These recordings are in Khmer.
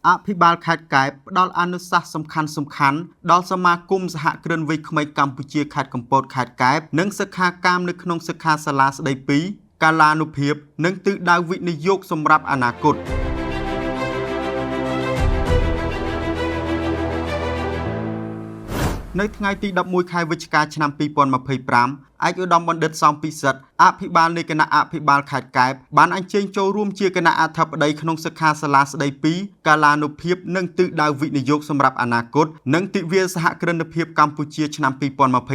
អភិបាលខេត្តកែបផ្ដល់អនុសាសន៍សំខាន់ដល់សមាគមសហគ្រិនវ័យក្មេងកម្ពុជាខេត្តកំពតខេត្តកែបនិងសិក្ខាកាមនៅក្នុងសិក្ខាសាលាស្ដីពីកាលានុភាពនិងទិសដៅវិនិយោគសម្រាប់អនាគតនៅថ្ងៃទី11ខែវិច្ឆិកាឆ្នាំ2025ឯកឧត្តមបណ្ឌិតសំពិសិដ្ឋអភិបាលនៃគណៈអភិបាលខេត្តកែបបានអញ្ជើញចូលរួមជាគណៈអធិបតីក្នុងសិក្ខាសាលាស្ដីពីកាលានុភាពនិងទិសដៅវិនិយោគសម្រាប់អនាគតនិងទិវាសហគ្រិនភាពកម្ពុជាឆ្នាំ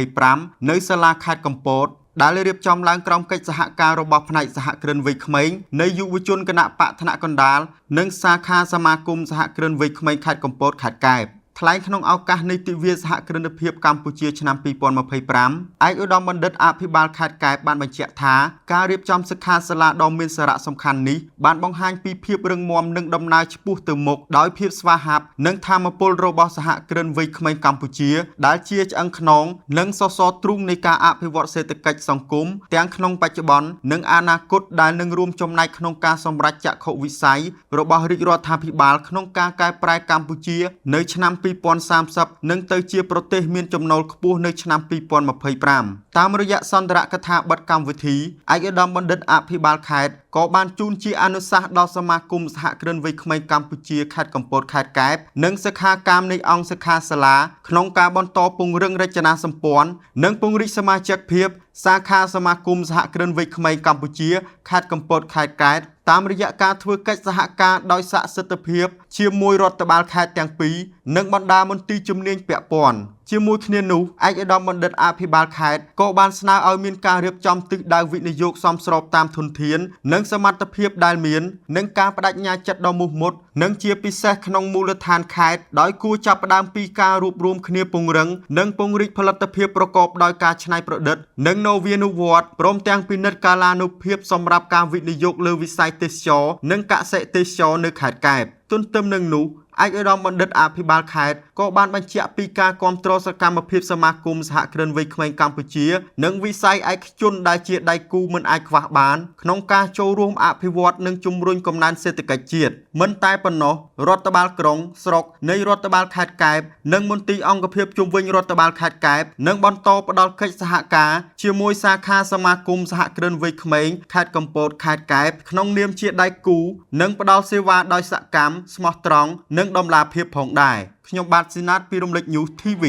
2025នៅសាលាខេត្តកំពតដែលរៀបចំឡើងក្រោមកិច្ចសហការរបស់ផ្នែកសហគ្រិនវ័យក្មេងនៃយុវជនគណៈបកថ្នាក់កណ្ដាលនិងសាខាសមាគមសហគ្រិនវ័យក្មេងខេត្តកំពតខេត្តកែបថ្លែងក្នុងឱកាសនៃទិវាសហគ្រិនភាពកម្ពុជាឆ្នាំ2025ឯកឧត្តមបណ្ឌិតអភិបាលខេត្តកែបបានបញ្ជាក់ថាការរៀបចំសិក្ខាសាលាដ៏មានសារៈសំខាន់នេះបានបង្ហាញពីភាពរឹងមាំនិងដំណើរឆ្ពោះទៅមុខដោយភាពស្វាហាប់និងថាមពលរបស់សហគ្រិនវ័យក្មេងកម្ពុជាដែលជាឆ្អឹងខ្នងនិងសសរទ្រូងនៃការអភិវឌ្ឍសេដ្ឋកិច្ចសង្គមទាំងក្នុងបច្ចុប្បន្ននិងអនាគតដែលនឹងរួមចំណែកក្នុងការសម្រេចចក្ខុវិស័យរបស់រាជរដ្ឋាភិបាលក្នុងការកែប្រែកម្ពុជានៅឆ្នាំ2030នឹងទៅជាប្រទេសមានចំណូលខ្ពស់នៅឆ្នាំ2025តាមរយៈសន្ទរកថាបទកម្មវិធីឯកឧត្តមបណ្ឌិតអភិបាលខេត្តក៏បានជូនជាអនុសាសន៍ដល់សមាគមសហគ្រិនវ័យក្មេងកម្ពុជាខេត្តកំពតខេត្តកែបនិងសិក្ខាកាមនៃអង្គសិក្ខាសាលាក្នុងការបន្តពង្រឹងរចនាសម្ព័ន្ធនិងពង្រីកសមាជិកភាពសាខាសមាគមសហគ្រិនវ័យក្មេងកម្ពុជាខេត្តកំពតខេត្តកែបតាមរយៈការធ្វើកិច្ចសហការដោយស័ក្តិសិទ្ធិភាពជាមួយរដ្ឋបាលខេត្តទាំងពីរនិងបណ្ដាមន្ទីរជំនាញពាក់ព័ន្ធជាមួយគ្នានោះឯកឧត្តមបណ្ឌិតអភិបាលខេត្តក៏បានស្នើឲ្យមានការរៀបចំទិសដៅវិនិយោគសមស្របតាមធនធាននិងសមត្ថភាពដែលមាននិងការបដិញ្ញាចិត្តដ៏មោះមុតនិងជាពិសេសក្នុងមូលដ្ឋានខេត្តដោយគួរចាប់ផ្ដើមពីការរួបរวมគ្នាពង្រឹងនិងពង្រីកផលិតភាពប្រកបដោយការច្នៃប្រឌិតនិងនវានុវត្តន៍ព្រមទាំងពិនិត្យកាលានុភាពសម្រាប់ការវិនិយោគលើវិស័យទេសចរណ៍និងកសិទេសចរណ៍នៅខេត្តកែបទន្ទឹមនឹងនោះឯកឧត្តមបណ្ឌិតអភិបាលខេត្តក៏បានបញ្ជាក់ពីការគាំទ្រសកម្មភាពសមាគមសហគ្រិនវ័យក្មេងកម្ពុជានិងវិស័យឯកជនដែលជាដៃគូមិនអាចខ្វះបានក្នុងការចូលរួមអភិវឌ្ឍនិងជំរុញកំណើនសេដ្ឋកិច្ចជាតិមិនតែប៉ុណ្ណោះរដ្ឋបាលក្រុងស្រុកនៃរដ្ឋបាលខេត្តកែបនិងមន្ទីរអង្គភាពជុំវិញរដ្ឋបាលខេត្តកែបនឹងបន្តផ្តល់កិច្ចសហការជាមួយសាខាសមាគមសហគ្រិនវ័យក្មេងខេត្តកំពតខេត្តកែបក្នុងនាមជាដៃគូនិងផ្តល់សេវាដោយសកម្មស្មោះត្រង់និងដំណាភាពផងដែរខ្ញុំបាទស៊ីណាតពីរំលេច News TV